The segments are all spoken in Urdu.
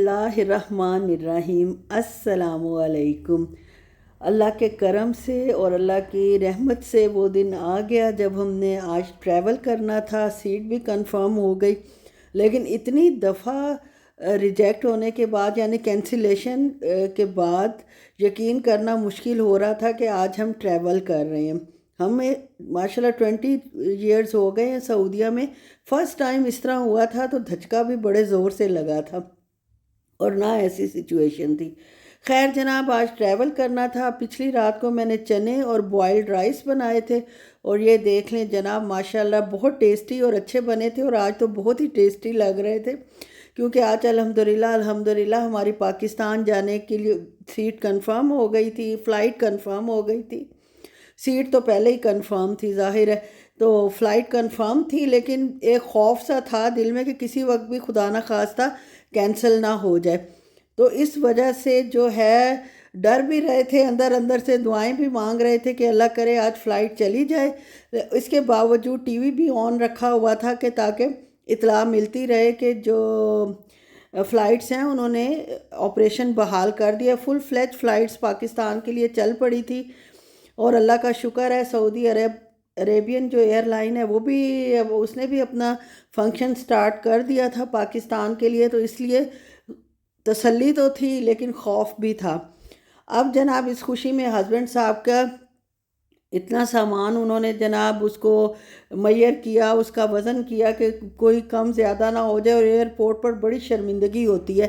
اللہ الرحمن الرحیم۔ السلام علیکم۔ اللہ کے کرم سے اور اللہ کی رحمت سے وہ دن آ گیا جب ہم نے آج ٹریول کرنا تھا، سیٹ بھی کنفرم ہو گئی، لیکن اتنی دفعہ ریجیکٹ ہونے کے بعد یعنی کینسلیشن کے بعد یقین کرنا مشکل ہو رہا تھا کہ آج ہم ٹریول کر رہے ہیں۔ ہمیں ماشاءاللہ 20 ایئرز ہو گئے ہیں سعودیہ میں، فرسٹ ٹائم اس طرح ہوا تھا تو دھچکا بھی بڑے زور سے لگا تھا اور نہ ایسی سچویشن تھی۔ خیر جناب، آج ٹریول کرنا تھا۔ پچھلی رات کو میں نے چنے اور بوائلڈ رائس بنائے تھے اور یہ دیکھ لیں جناب ماشاءاللہ بہت ٹیسٹی اور اچھے بنے تھے، اور آج تو بہت ہی ٹیسٹی لگ رہے تھے کیونکہ آج الحمدللہ ہماری پاکستان جانے کے لیے سیٹ کنفرم ہو گئی تھی، فلائٹ کنفرم ہو گئی تھی۔ سیٹ تو پہلے ہی کنفرم تھی ظاہر ہے، تو فلائٹ کنفرم تھی، لیکن ایک خوف سا تھا دل میں کہ کسی وقت بھی خدا نہ خواستہ کینسل نہ ہو جائے، تو اس وجہ سے جو ہے ڈر بھی رہے تھے، اندر سے دعائیں بھی مانگ رہے تھے کہ اللہ کرے آج فلائٹ چلی جائے۔ اس کے باوجود ٹی وی بھی آن رکھا ہوا تھا کہ تاکہ اطلاع ملتی رہے کہ جو فلائٹس ہیں انہوں نے آپریشن بحال کر دیا۔ فل فلیج فلائٹس پاکستان کے لیے چل پڑی تھی، اور اللہ کا شکر ہے سعودی عربین جو ایئر لائن ہے وہ بھی اس نے بھی اپنا فنکشن سٹارٹ کر دیا تھا پاکستان کے لیے، تو اس لیے تسلی تو تھی لیکن خوف بھی تھا۔ اب جناب اس خوشی میں ہسبینڈ صاحب کا اتنا سامان انہوں نے جناب اس کو میئر کیا، اس کا وزن کیا کہ کوئی کم زیادہ نہ ہو جائے، اور ایئرپورٹ پر بڑی شرمندگی ہوتی ہے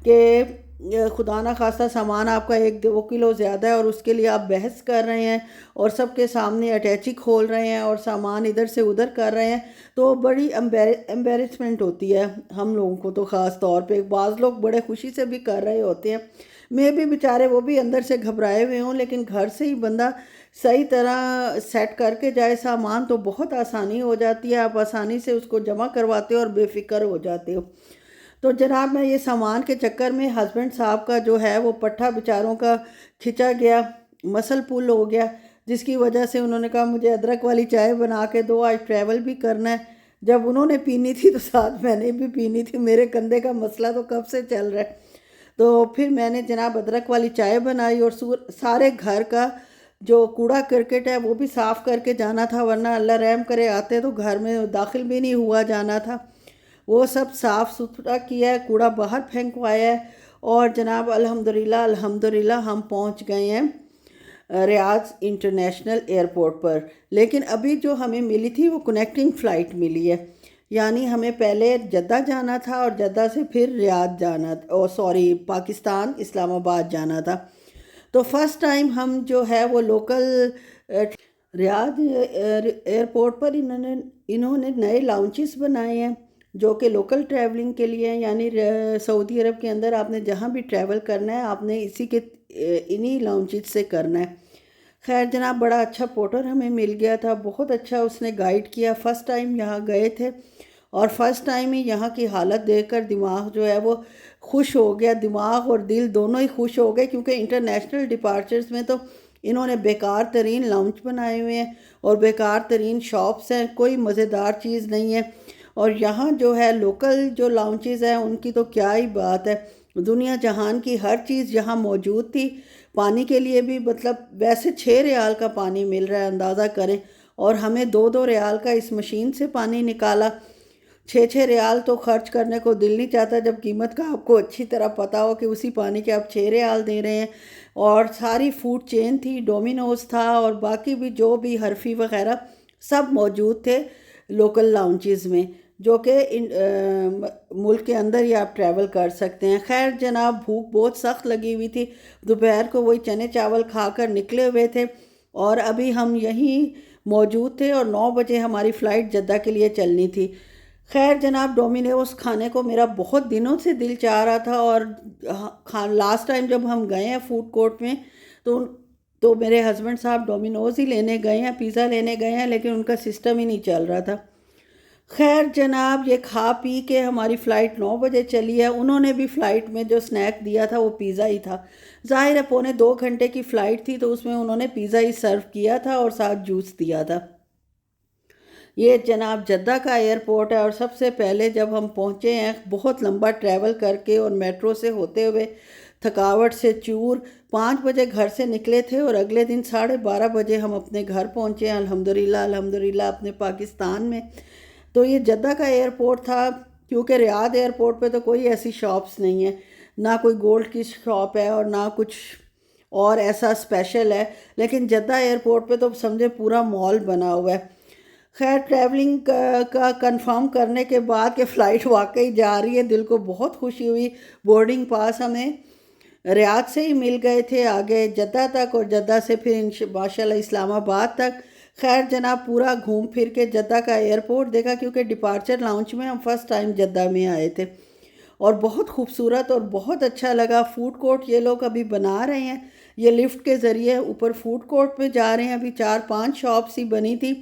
کہ خدا نہ خواستہ سامان آپ کا 1-2 کلو زیادہ ہے اور اس کے لیے آپ بحث کر رہے ہیں اور سب کے سامنے اٹیچی کھول رہے ہیں اور سامان ادھر سے ادھر کر رہے ہیں، تو بڑی امبیرسمنٹ ہوتی ہے ہم لوگوں کو، تو خاص طور پہ بعض لوگ بڑے خوشی سے بھی کر رہے ہوتے ہیں، میں بھی بیچارے وہ بھی اندر سے گھبرائے ہوئے ہوں، لیکن گھر سے ہی بندہ صحیح طرح سیٹ کر کے جائے سامان تو بہت آسانی ہو جاتی ہے، آپ آسانی سے اس کو جمع کرواتے ہو اور بے فکر ہو جاتے ہو۔ تو جناب میں یہ سامان کے چکر میں ہسبینڈ صاحب کا جو ہے وہ پٹھا بیچاروں کا کھچا گیا، مسل پل ہو گیا، جس کی وجہ سے انہوں نے کہا مجھے ادرک والی چائے بنا کے دو، آج ٹریول بھی کرنا ہے۔ جب انہوں نے پینی تھی تو ساتھ میں نے بھی پینی تھی، میرے کندھے کا مسئلہ تو کب سے چل رہا ہے، تو پھر میں نے جناب ادرک والی چائے بنائی، اور سارے گھر کا جو کوڑا کرکٹ ہے وہ بھی صاف کر کے جانا تھا، ورنہ اللہ رحم کرے آتے تو گھر میں داخل بھی نہیں ہوا جانا تھا، وہ سب صاف ستھرا کیا ہے، کوڑا باہر پھینکوایا ہے، اور جناب الحمدللہ ہم پہنچ گئے ہیں ریاض انٹرنیشنل ایئرپورٹ پر۔ لیکن ابھی جو ہمیں ملی تھی وہ کنیکٹنگ فلائٹ ملی ہے، یعنی ہمیں پہلے جدہ جانا تھا اور جدہ سے پھر ریاض جانا پاکستان اسلام آباد جانا تھا۔ تو فرسٹ ٹائم ہم جو ہے وہ لوکل ریاض ایئرپورٹ پر انہوں نے نئے لاؤنچز بنائے ہیں جو کہ لوکل ٹریولنگ کے لیے ہیں، یعنی سعودی عرب کے اندر آپ نے جہاں بھی ٹریول کرنا ہے آپ نے انہی لاؤنچز سے کرنا ہے۔ خیر جناب بڑا اچھا پورٹر ہمیں مل گیا تھا، بہت اچھا اس نے گائیڈ کیا، فرسٹ ٹائم یہاں گئے تھے اور فرسٹ ٹائم ہی یہاں کی حالت دیکھ کر دماغ جو ہے وہ خوش ہو گیا، دماغ اور دل دونوں ہی خوش ہو گئے، کیونکہ انٹرنیشنل ڈپارچرز میں تو انہوں نے بیکار ترین لاؤنچ بنائے ہوئے ہیں اور بیکار ترین شاپس ہیں، کوئی مزیدار چیز نہیں ہے، اور یہاں جو ہے لوکل جو لاؤنچز ہیں ان کی تو کیا ہی بات ہے، دنیا جہان کی ہر چیز یہاں موجود تھی۔ پانی کے لیے بھی مطلب ویسے 6 ریال کا پانی مل رہا ہے، اندازہ کریں، اور ہمیں 2 ریال کا اس مشین سے پانی نکالا۔ 6 ریال تو خرچ کرنے کو دل نہیں چاہتا جب قیمت کا آپ کو اچھی طرح پتہ ہو کہ اسی پانی کے آپ 6 ریال دے رہے ہیں، اور ساری فوڈ چین تھی، ڈومینوز تھا اور باقی بھی جو بھی حرفی وغیرہ سب موجود تھے لوکل لاؤنچز میں، جو کہ ملک کے اندر ہی آپ ٹریول کر سکتے ہیں۔ خیر جناب بھوک بہت سخت لگی ہوئی تھی، دوپہر کو وہی چنے چاول کھا کر نکلے ہوئے تھے، اور ابھی ہم یہیں موجود تھے اور 9 بجے ہماری فلائٹ جدہ کے لیے چلنی تھی۔ خیر جناب ڈومینوز کھانے کو میرا بہت دنوں سے دل چاہ رہا تھا، اور لاسٹ ٹائم جب ہم گئے ہیں فوڈ کورٹ میں تو میرے ہسبینڈ صاحب ڈومینوز ہی لینے گئے ہیں، پیزا لینے گئے ہیں، لیکن ان کا سسٹم ہی نہیں چل رہا تھا۔ خیر جناب یہ کھا پی کے ہماری فلائٹ 9 بجے چلی ہے، انہوں نے بھی فلائٹ میں جو سنیک دیا تھا وہ پیزا ہی تھا، ظاہر ہے 2.25 گھنٹے کی فلائٹ تھی تو اس میں انہوں نے پیزا ہی سرو کیا تھا اور ساتھ جوس دیا تھا۔ یہ جناب جدہ کا ایئرپورٹ ہے، اور سب سے پہلے جب ہم پہنچے ہیں بہت لمبا ٹریول کر کے اور میٹرو سے ہوتے ہوئے تھکاوٹ سے چور، 5 بجے گھر سے نکلے تھے اور اگلے دن 12:30 بجے ہم اپنے گھر پہنچے ہیں الحمدللہ اپنے پاکستان میں۔ تو یہ جدہ کا ایئرپورٹ تھا، کیونکہ ریاض ایئرپورٹ پہ تو کوئی ایسی شاپس نہیں ہے، نہ کوئی گولڈ کی شاپ ہے اور نہ کچھ اور ایسا اسپیشل ہے، لیکن جدہ ایئرپورٹ پہ تو سمجھے پورا مال بنا ہوا ہے۔ خیر ٹریولنگ کا کنفرم کرنے کے بعد کہ فلائٹ واقعی جا رہی ہے، دل کو بہت خوشی ہوئی۔ بورڈنگ پاس ہمیں ریاض سے ہی مل گئے تھے آگے جدہ تک، اور جدہ سے پھر ماشاءاللہ اسلام آباد تک۔ خیر جناب پورا گھوم پھر کے جدہ کا ایئرپورٹ دیکھا، کیونکہ ڈپارچر لاؤنج میں ہم فرسٹ ٹائم جدہ میں آئے تھے، اور بہت خوبصورت اور بہت اچھا لگا۔ فوڈ کورٹ یہ لوگ ابھی بنا رہے ہیں، یہ لفٹ کے ذریعے اوپر فوڈ کورٹ پہ جا رہے ہیں۔ ابھی 4-5 شاپس ہی بنی تھی،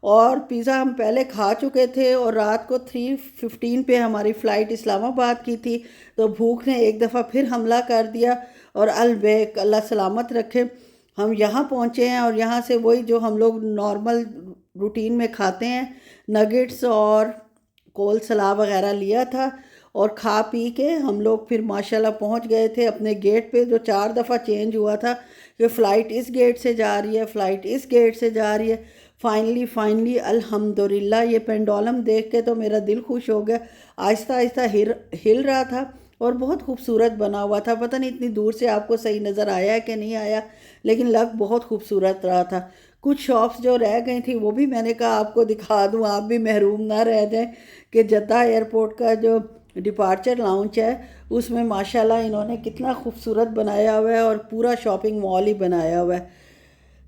اور پیزا ہم پہلے کھا چکے تھے، اور رات کو 3:15 پہ ہماری فلائٹ اسلام آباد کی تھی، تو بھوک نے ایک دفعہ پھر حملہ کر دیا، اور البیک اللہ سلامت رکھے ہم یہاں پہنچے ہیں۔ اور یہاں سے وہی جو ہم لوگ نارمل روٹین میں کھاتے ہیں، نگٹس اور کول سلا وغیرہ لیا تھا، اور کھا پی کے ہم لوگ پھر ماشاءاللہ پہنچ گئے تھے اپنے گیٹ پہ، جو 4 دفعہ چینج ہوا تھا کہ فلائٹ اس گیٹ سے جا رہی ہے، فلائٹ اس گیٹ سے جا رہی ہے۔ فائنلی الحمدللہ یہ پینڈولم دیکھ کے تو میرا دل خوش ہو گیا، آہستہ آہستہ ہل رہا تھا اور بہت خوبصورت بنا ہوا تھا۔ پتہ نہیں اتنی دور سے آپ کو صحیح نظر آیا ہے کہ نہیں آیا، لیکن لگ بہت خوبصورت رہا تھا۔ کچھ شاپس جو رہ گئی تھیں وہ بھی میں نے کہا آپ کو دکھا دوں، آپ بھی محروم نہ رہ جائیں، کہ جدہ ایئرپورٹ کا جو ڈپارچر لاؤنج ہے اس میں ماشاءاللہ انہوں نے کتنا خوبصورت بنایا ہوا ہے، اور پورا شاپنگ مال ہی بنایا ہوا ہے۔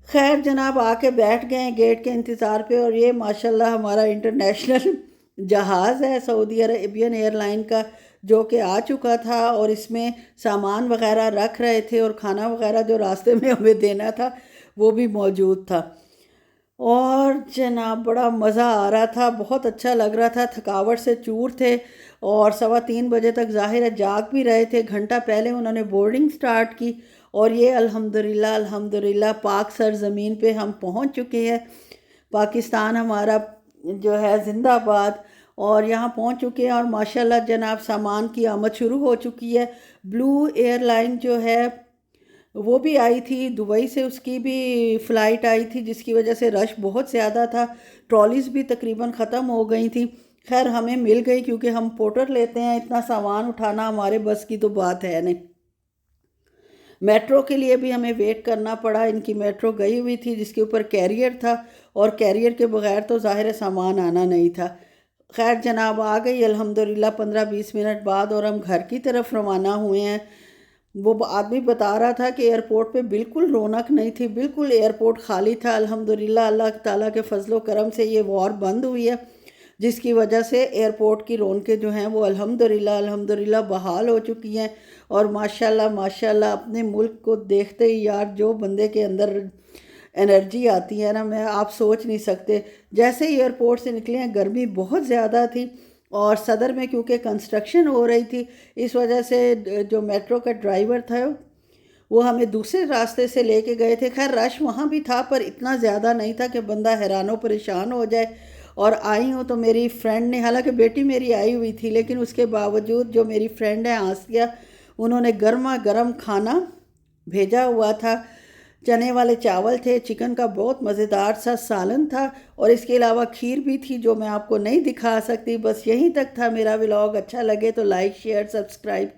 خیر جناب آ کے بیٹھ گئے ہیں گیٹ کے انتظار پہ، اور یہ ماشاءاللہ ہمارا انٹرنیشنل جہاز ہے سعودی عربین ایئر لائن کا، جو کہ آ چکا تھا، اور اس میں سامان وغیرہ رکھ رہے تھے، اور کھانا وغیرہ جو راستے میں ہمیں دینا تھا وہ بھی موجود تھا۔ اور جناب بڑا مزہ آ رہا تھا، بہت اچھا لگ رہا تھا، تھکاوٹ سے چور تھے، اور 3:15 بجے تک ظاہر ہے جاگ بھی رہے تھے۔ گھنٹہ پہلے انہوں نے بورڈنگ سٹارٹ کی، اور یہ الحمدللہ پاک سرزمین پہ ہم پہنچ چکے ہیں۔ پاکستان ہمارا جو ہے زندہ باد، اور یہاں پہنچ چکے ہیں، اور ماشاءاللہ جناب سامان کی آمد شروع ہو چکی ہے۔ بلو ایئر لائن جو ہے وہ بھی آئی تھی دبئی سے، اس کی بھی فلائٹ آئی تھی، جس کی وجہ سے رش بہت زیادہ تھا، ٹرالیز بھی تقریباً ختم ہو گئی تھیں۔ خیر ہمیں مل گئی، کیونکہ ہم پورٹر لیتے ہیں، اتنا سامان اٹھانا ہمارے بس کی تو بات ہے نہیں۔ میٹرو کے لیے بھی ہمیں ویٹ کرنا پڑا، ان کی میٹرو گئی ہوئی تھی جس کے اوپر کیریئر تھا، اور کیریئر کے بغیر تو ظاہر سامان آنا نہیں تھا۔ خیر جناب آ گئی الحمدللہ 15-20 منٹ بعد، اور ہم گھر کی طرف روانہ ہوئے ہیں۔ وہ آدمی بتا رہا تھا کہ ایئرپورٹ پہ بالکل رونق نہیں تھی، بالکل ایئرپورٹ خالی تھا۔ الحمدللہ اللہ تعالیٰ کے فضل و کرم سے یہ وار بند ہوئی ہے، جس کی وجہ سے ایئرپورٹ کی رونقیں جو ہیں وہ الحمدللہ بحال ہو چکی ہیں۔ اور ماشاءاللہ اپنے ملک کو دیکھتے ہی یار جو بندے کے اندر انرجی آتی ہے نا، میں آپ سوچ نہیں سکتے۔ جیسے ہی ایئرپورٹ سے نکلے ہیں گرمی بہت زیادہ تھی، اور صدر میں کیونکہ کنسٹرکشن ہو رہی تھی، اس وجہ سے جو میٹرو کا ڈرائیور تھا وہ ہمیں دوسرے راستے سے لے کے گئے تھے۔ خیر رش وہاں بھی تھا، پر اتنا زیادہ نہیں تھا کہ بندہ حیران و پریشان ہو جائے۔ اور آئی ہوں تو میری فرینڈ نے، حالانکہ بیٹی میری آئی ہوئی تھی، لیکن اس کے باوجود جو میری فرینڈ ہے آسیہ، انہوں نے گرما گرم کھانا بھیجا ہوا تھا۔ چنے والے چاول تھے، چکن کا بہت مزیدار سا سالن تھا، اور اس کے علاوہ کھیر بھی تھی جو میں آپ کو نہیں دکھا سکتی۔ بس یہیں تک تھا میرا ولاگ، اچھا لگے تو لائک شیئر سبسکرائب